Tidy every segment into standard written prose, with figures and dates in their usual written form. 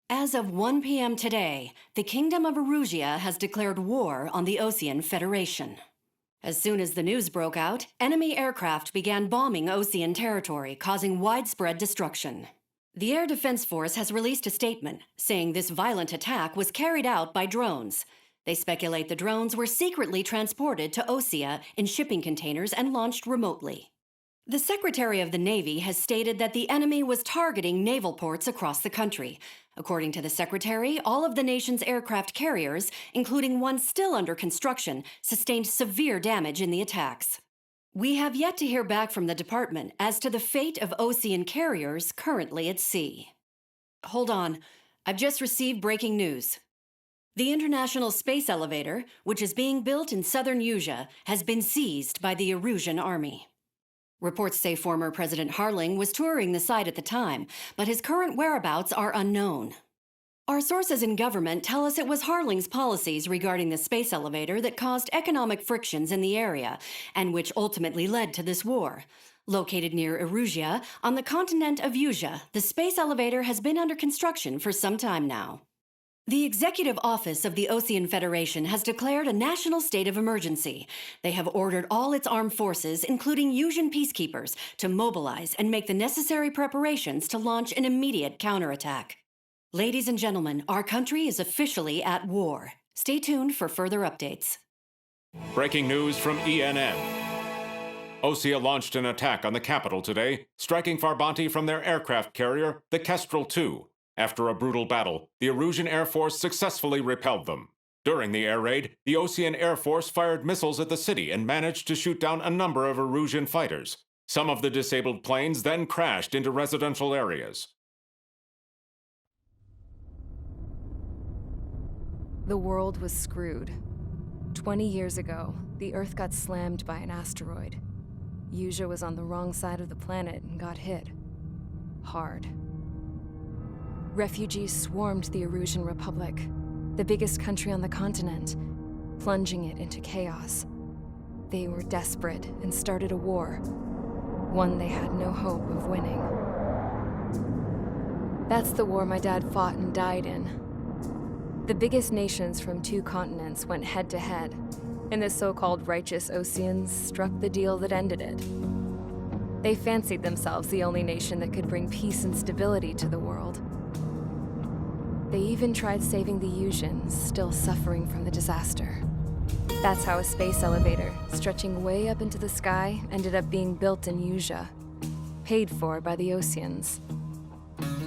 As of 1 p.m. today, the Kingdom of Erusia has declared war on the Osean Federation. As soon as the news broke out, enemy aircraft began bombing Osean territory, causing widespread destruction. The Air Defense Force has released a statement saying this violent attack was carried out by drones. They speculate the drones were secretly transported to Osea in shipping containers and launched remotely. The Secretary of the Navy has stated that the enemy was targeting naval ports across the country. According to the Secretary, all of the nation's aircraft carriers, including one still under construction, sustained severe damage in the attacks. We have yet to hear back from the department as to the fate of Osean carriers currently at sea. Hold on, I've just received breaking news. The International Space Elevator, which is being built in southern Usea, has been seized by the Erusian Army. Reports say former President Harling was touring the site at the time, but his current whereabouts are unknown. Our sources in government tell us it was Harling's policies regarding the space elevator that caused economic frictions in the area, and which ultimately led to this war. Located near Erusia, on the continent of Usea, the space elevator has been under construction for some time now. The Executive Office of the Osean Federation has declared a national state of emergency. They have ordered all its armed forces, including Usian peacekeepers, to mobilize and make the necessary preparations to launch an immediate counterattack. Ladies and gentlemen, our country is officially at war. Stay tuned for further updates. Breaking news from ENN. Osea launched an attack on the capital today, striking Farbanti from their aircraft carrier, the Kestrel II. After a brutal battle, the Erusian Air Force successfully repelled them. During the air raid, the Osean Air Force fired missiles at the city and managed to shoot down a number of Erusian fighters. Some of the disabled planes then crashed into residential areas. The world was screwed. 20 years ago, the Earth got slammed by an asteroid. Usea was on the wrong side of the planet and got hit. Hard. Refugees swarmed the Erusian Republic, the biggest country on the continent, plunging it into chaos. They were desperate and started a war, one they had no hope of winning. That's the war my dad fought and died in. The biggest nations from 2 continents went head-to-head, and the so-called righteous Oseans struck the deal that ended it. They fancied themselves the only nation that could bring peace and stability to the world. They even tried saving the Usians, still suffering from the disaster. That's how a space elevator, stretching way up into the sky, ended up being built in Usea, paid for by the Oseans.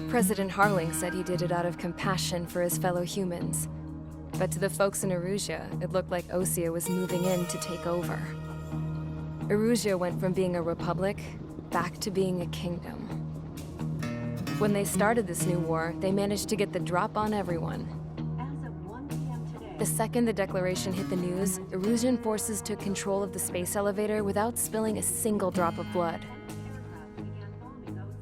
President Harling said he did it out of compassion for his fellow humans. But to the folks in Erusia, it looked like Osea was moving in to take over. Erusia went from being a republic back to being a kingdom. When they started this new war, they managed to get the drop on everyone. As of 1 p.m. today, The second the declaration hit the news, Erusian forces took control of the space elevator without spilling a single drop of blood.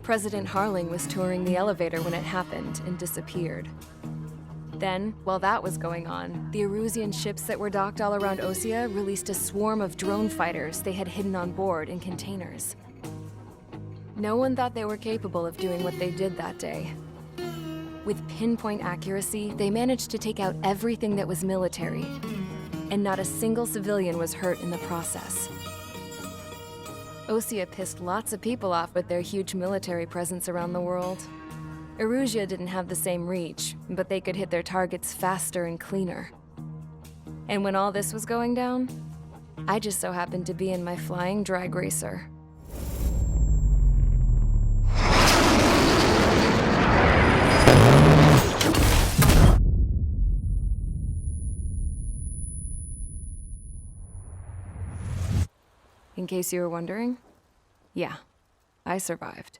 President Harling was touring the elevator when it happened and disappeared. Then, while that was going on, the Erusian ships that were docked all around Osea released a swarm of drone fighters they had hidden on board in containers. No one thought they were capable of doing what they did that day. With pinpoint accuracy, they managed to take out everything that was military, and not a single civilian was hurt in the process. Osea pissed lots of people off with their huge military presence around the world. Erusia didn't have the same reach, but they could hit their targets faster and cleaner. And when all this was going down, I just so happened to be in my flying drag racer. In case you were wondering, yeah, I survived.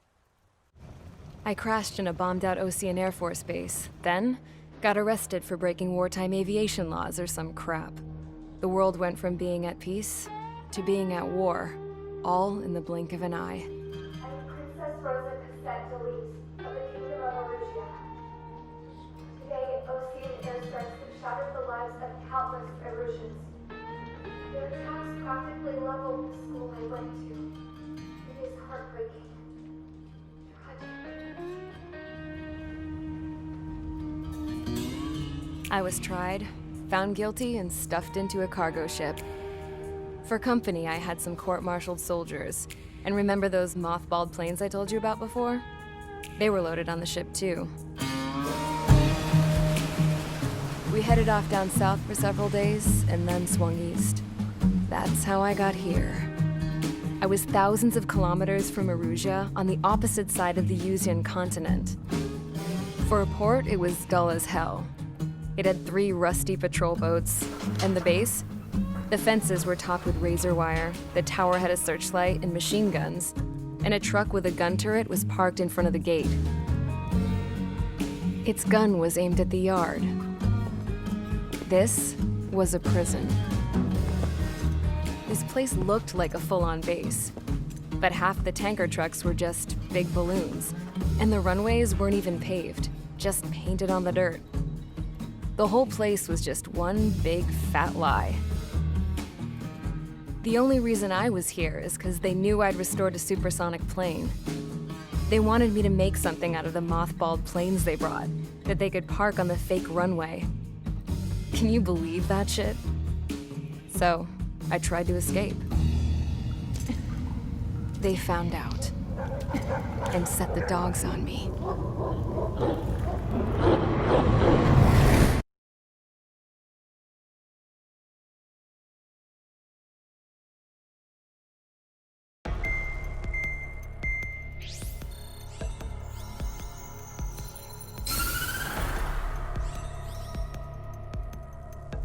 I crashed in a bombed-out Osean Air Force base, then got arrested for breaking wartime aviation laws or some crap. The world went from being at peace to being at war, all in the blink of an eye. I am Princess Rosa Cassette Delise of the Kingdom of Erusia. Today, Osean airstrikes have shattered the lives of countless Erusians. Their attacks practically leveled the school I went to. It is heartbreaking. Tragic. I was tried, found guilty, and stuffed into a cargo ship. For company, I had some court-martialed soldiers. And remember those mothballed planes I told you about before? They were loaded on the ship, too. We headed off down south for several days, and then swung east. That's how I got here. I was thousands of kilometers from Erusia, on the opposite side of the Mision continent. For a port, it was dull as hell. It had 3 rusty patrol boats, and the base? The fences were topped with razor wire, the tower had a searchlight and machine guns, and a truck with a gun turret was parked in front of the gate. Its gun was aimed at the yard. This was a prison. This place looked like a full-on base, but half the tanker trucks were just big balloons, and the runways weren't even paved, just painted on the dirt. The whole place was just one big fat lie. The only reason I was here is because they knew I'd restored a supersonic plane. They wanted me to make something out of the mothballed planes they brought, that they could park on the fake runway. Can you believe that shit? So, I tried to escape. They found out, and set the dogs on me.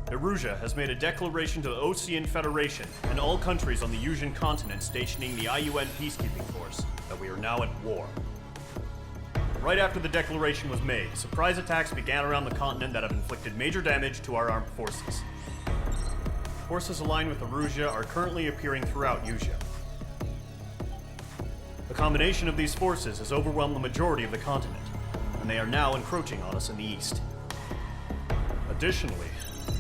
Erusia has made a declaration to the Ocean Federation and all countries on the Mision continent stationing the IUN peacekeeping force that we are now at war. Right after the declaration was made, surprise attacks began around the continent that have inflicted major damage to our armed forces. Forces aligned with Erusia are currently appearing throughout Erusia. The combination of these forces has overwhelmed the majority of the continent, and they are now encroaching on us in the east. Additionally,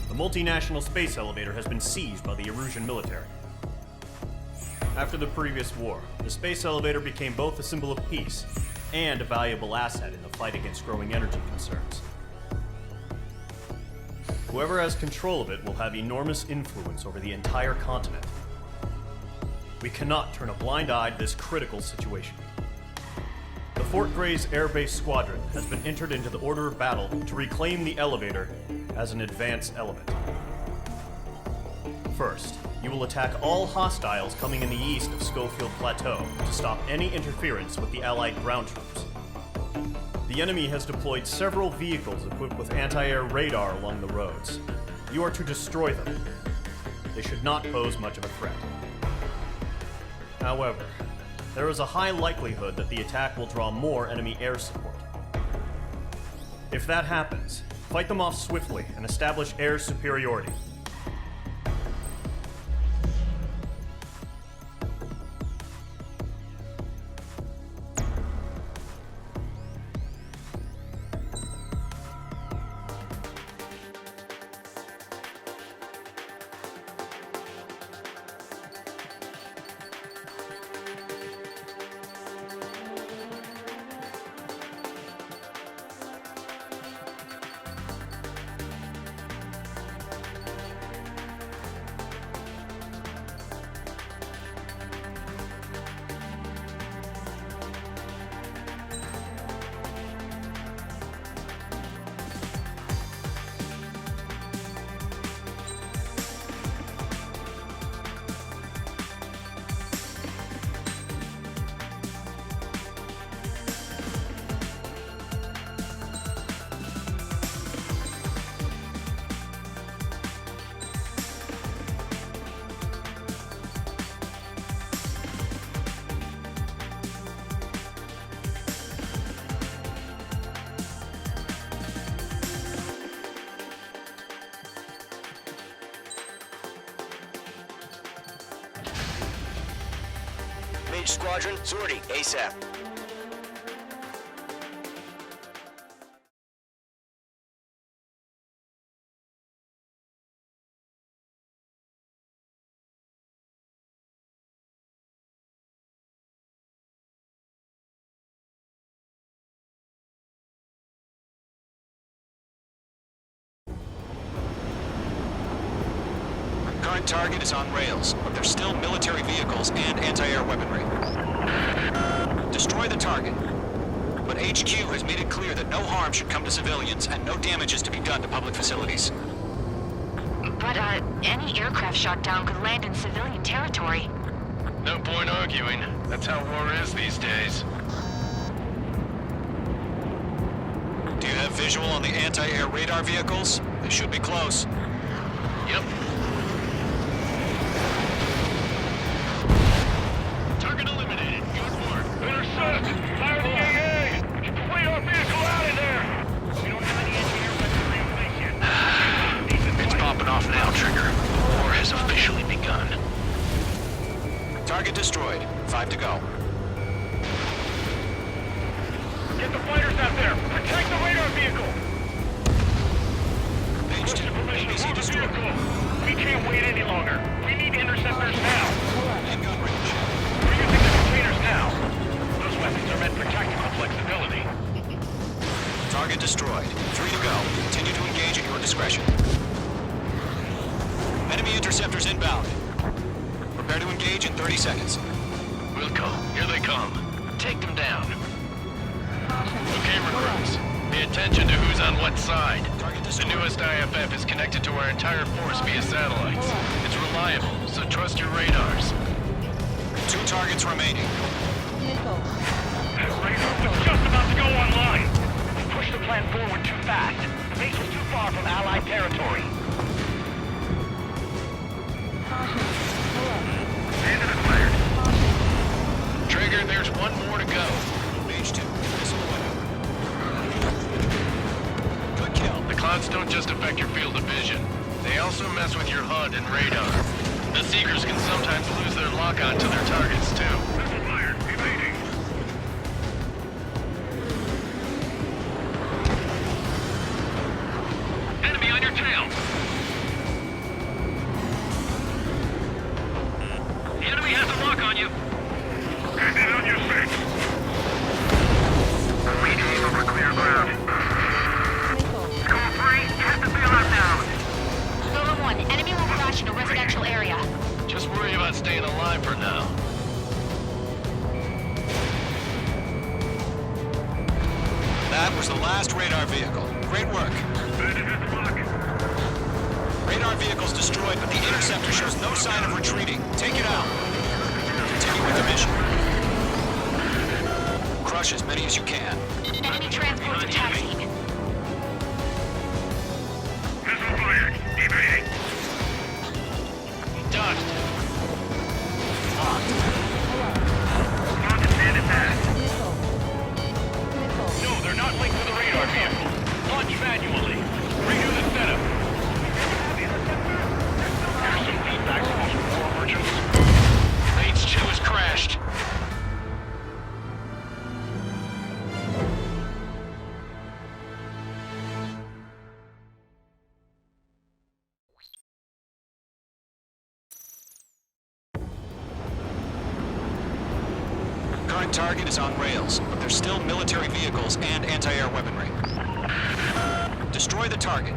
the multinational space elevator has been seized by the Erusian military. After the previous war, the space elevator became both a symbol of peace and a valuable asset in the fight against growing energy concerns. Whoever has control of it will have enormous influence over the entire continent. We cannot turn a blind eye to this critical situation. The Fort Gray's Air Base Squadron has been entered into the order of battle to reclaim the elevator as an advanced element. First, you will attack all hostiles coming in the east of Schofield Plateau to stop any interference with the Allied ground troops. The enemy has deployed several vehicles equipped with anti-air radar along the roads. You are to destroy them. They should not pose much of a threat. However, there is a high likelihood that the attack will draw more enemy air support. If that happens, fight them off swiftly and establish air superiority. Mage Squadron, sortie ASAP. Current target is on rails, but there's still military vehicles and anti-air weaponry. Destroy the target. But HQ has made it clear that no harm should come to civilians and no damage is to be done to public facilities. But, any aircraft shot down could land in civilian territory. No point arguing. That's how war is these days. Do you have visual on the anti-air radar vehicles? They should be close. Yep. Target eliminated. Good work. Intercept! Fire the AA! Get the radar vehicle out of there! We don't have any anti-air weaponry in place yet. It's popping off now, Trigger. The war has officially begun. Target destroyed. 5 to go. Get the fighters out there! Protect the radar vehicle! Page 2. Permission to ABC move the destroyed. vehicle! We can't wait any longer! We need interceptors now! In gun range. We're using the containers now! Those weapons are meant for tactical flexibility. Target destroyed. 3 to go. Continue to engage at your discretion. Enemy interceptors inbound. Prepare to engage in 30 seconds. Wilco, here they come. Take them down. Okay, recruits. Pay attention to who's on what side. Target The destroyed. newest IFF is connected to our entire force via satellites. It's reliable, so trust your radars. 2 targets remaining. That radar was just about to go online! We pushed the plan forward too fast. The base was too far from Allied territory. Bandit acquired. Trigger, there's one more to go. Page 2. Missile away. Good kill. The clouds don't just affect your field of vision. They also mess with your HUD and radar. The Seekers can sometimes lose their lock-on to their targets, too. Missile fired. Evading. Enemy on your tail. The enemy has a lock on you. Bandit on your 6. Reading over clear ground. Score 3, get the bailout down. Rover 1, enemy will crash in a residential area. Just worry about staying alive for now. That was the last radar vehicle. Great work. Bandit at the lock. Radar vehicle's destroyed, but the interceptor shows no sign of retreating. Take it out. Continue with the mission. Crush as many as you can. Enemy transports are taxiing. Missile fired. Evading. Dodged. Locked. On to bandit back. No, they're not linked to the radar vehicle. Launch manually. Redo the setup. Here's some feedback from those war merchants. Rage 2 has crashed. Current target is on rails, but there's still military vehicles and anti-air weaponry. Destroy the target.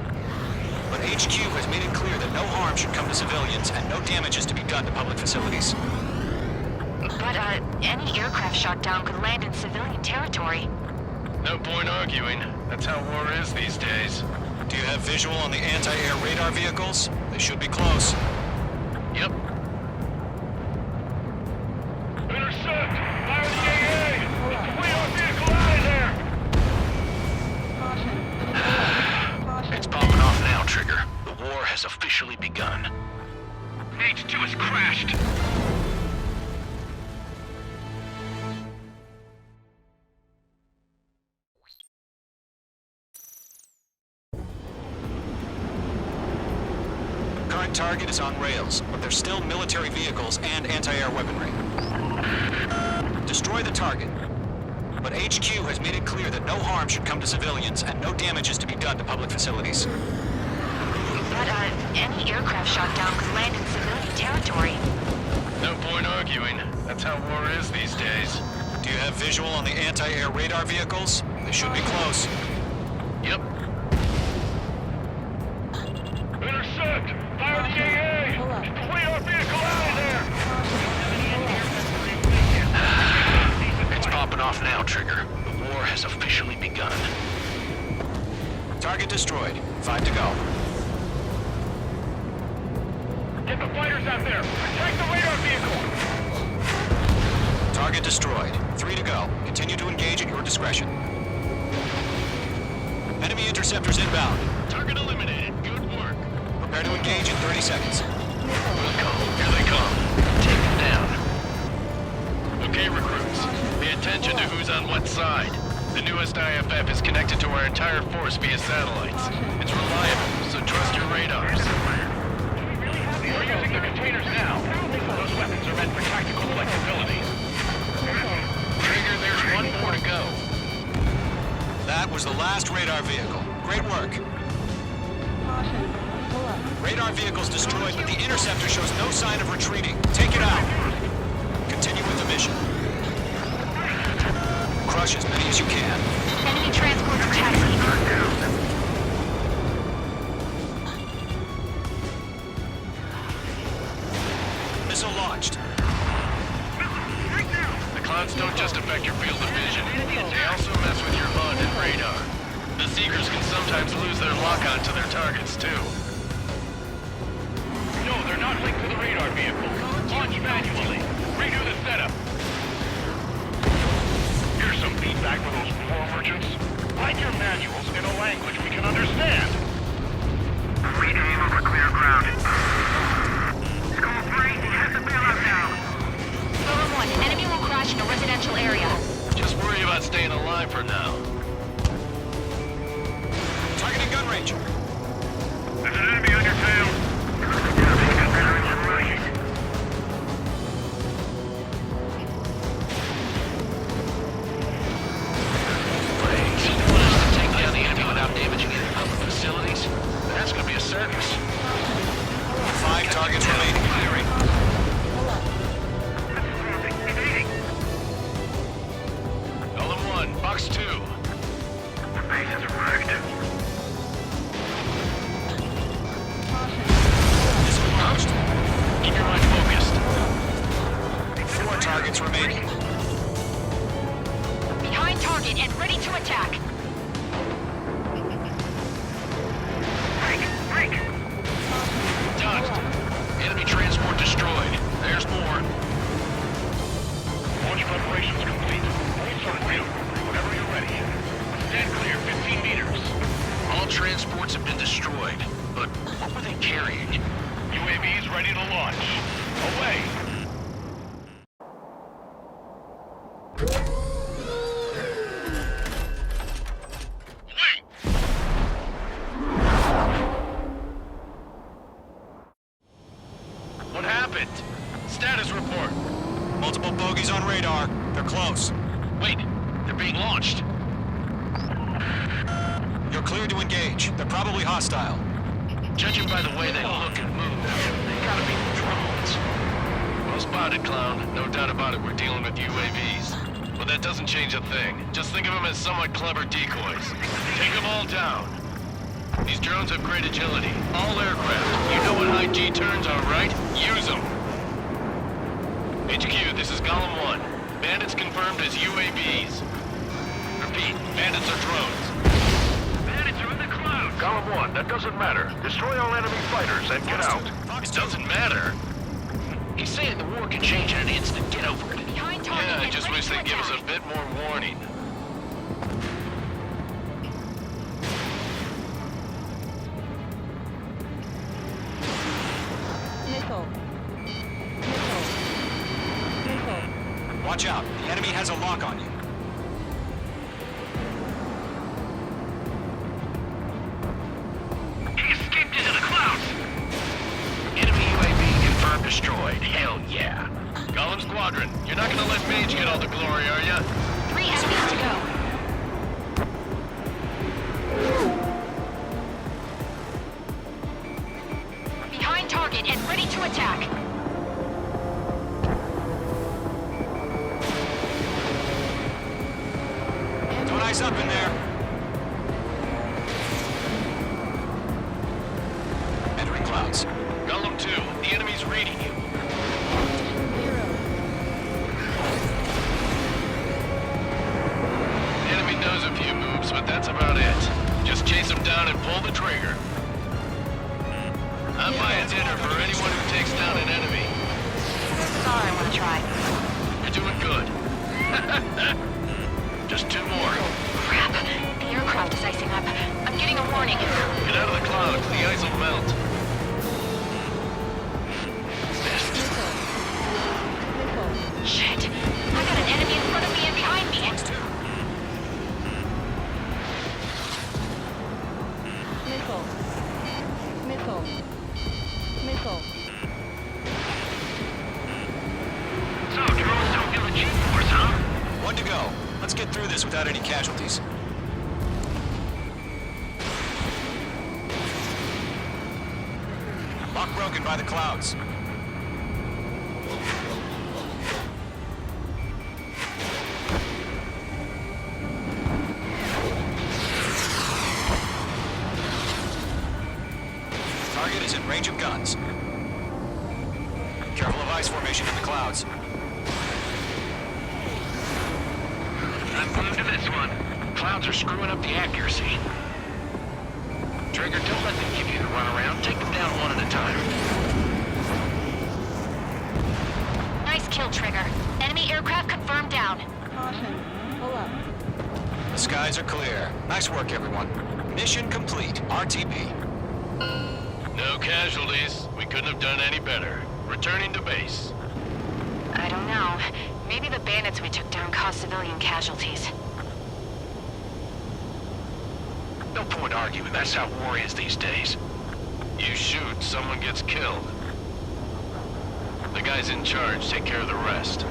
But HQ has made it clear that no harm should come to civilians and no damage is to be done to public facilities. But, any aircraft shot down could land in civilian territory. No point arguing. That's how war is these days. Do you have visual on the anti-air radar vehicles? They should be close. Yep. Intercept! Fire the AA! Get the radar vehicle out of there! It's popping off now, Trigger. The war has officially begun. H2 has crashed. Current target is on rails, but there's still military vehicles and anti-air weaponry. Destroy the target. But HQ has made it clear that no harm should come to civilians and no damage is to be done to public facilities. But, any aircraft shot down could land in civilian territory. No point arguing. That's how war is these days. Do you have visual on the anti-air radar vehicles? They should be close. Yep. Intercept! Fire the AA! Radar vehicle out of there! It's popping off now, Trigger. The war has officially begun. Target destroyed. 5 to go. Get the fighters out there! Attack the radar vehicle! Target destroyed. 3 to go. Continue to engage at your discretion. Enemy interceptors inbound. Target eliminated. Good work. Prepare to engage in 30 seconds. Here they come. Take them down. Okay, recruits. Pay attention to who's on what side. The newest IFF is connected to our entire force via satellites. It's reliable, so trust your radars. We're using the containers now. Those weapons are meant for tactical flexibility. Trigger, there's one more to go. That was the last radar vehicle. Great work. Radar vehicle's destroyed, but the interceptor shows no sign of retreating. Take it out. Continue with the mission. Crush as many as you can. Enemy transports attacking. Missile launched. The clouds don't just affect your field of vision. They also mess with your HUD and radar. The Seekers can sometimes lose their lock-on to their targets, too. No, they're not linked to the radar vehicle. Launch manually. Redo the setup. Here's some feedback for those floor merchants. Write your manuals in a language we can understand. Read aim over clear ground. School 3, you have to bail out now. Rover 1, an enemy will crash in a residential area. Just worry about staying alive for now. Targeting gun range. There's an enemy on your tail. Please, you want us to take down the enemy without damaging any public facilities? That's gonna be a circus. 5 targets remaining. Clearing. Golem 1, Box 2. The base is wrecked. Missile launched. Keep your mind focused. 4 targets remaining. Behind target and ready to attack. Dodged. Enemy transport destroyed. There's more. Launch preparations complete. Start wheel. Whenever you're ready. Stand clear, 15 meters. All transports have been destroyed. But what were they carrying? UAVs ready to launch. Away. What happened? Status report. Multiple bogies on radar. They're close. Wait, they're being launched. You're cleared to engage. They're probably hostile. Judging by the way they look and move, they gotta be drones. Well spotted, clown. No doubt about it, we're dealing with UAVs. But that doesn't change a thing. Just think of them as somewhat clever decoys. Take them all down. These drones have great agility. All aircraft. You know what high G turns are, right? Use them. HQ, this is Golem 1. Bandits confirmed as UAVs. Repeat, bandits are drones. Bandits are in the clouds. Golem 1, that doesn't matter. Destroy all enemy fighters and get out. It doesn't matter. He's saying the war can change in an instant. Get over it. Behind target Yeah, I and just ready wish to they'd give us a attack. bit more warning. Watch out. The enemy has a lock on you. He escaped into the clouds. Enemy UAV confirmed destroyed. Hell yeah. Golem Squadron, you're not gonna let Mage get all the glory, are ya? 3 enemies to go. Behind target and ready to attack. Don't eyes up in there. Entering clouds. but that's about it. Just chase them down and pull the trigger. I'm buying dinner for anyone who takes down an enemy. This is all I want to try. You're doing good. Just 2 more. Crap. The aircraft is icing up. I'm getting a warning. Get out of the clouds. The ice will melt. Shit. I got an enemy in front of me and behind me. So, drones don't feel the G-force, huh? 1 to go. Let's get through this without any casualties. Lock broken by the clouds. Target is in range of guns. Careful of ice formation in the clouds. I'm glued to this one. Clouds are screwing up the accuracy. Trigger, don't let them give you the runaround. Take them down one at a time. Nice kill, Trigger. Enemy aircraft confirmed down. The skies are clear. Nice work, everyone. Mission complete. RTB. No casualties. We couldn't have done any better. Returning to base. I don't know. Maybe the bandits we took down caused civilian casualties. No point arguing. That's how war is these days. You shoot, someone gets killed. The guys in charge take care of the rest.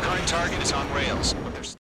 Current target is on rails, but there's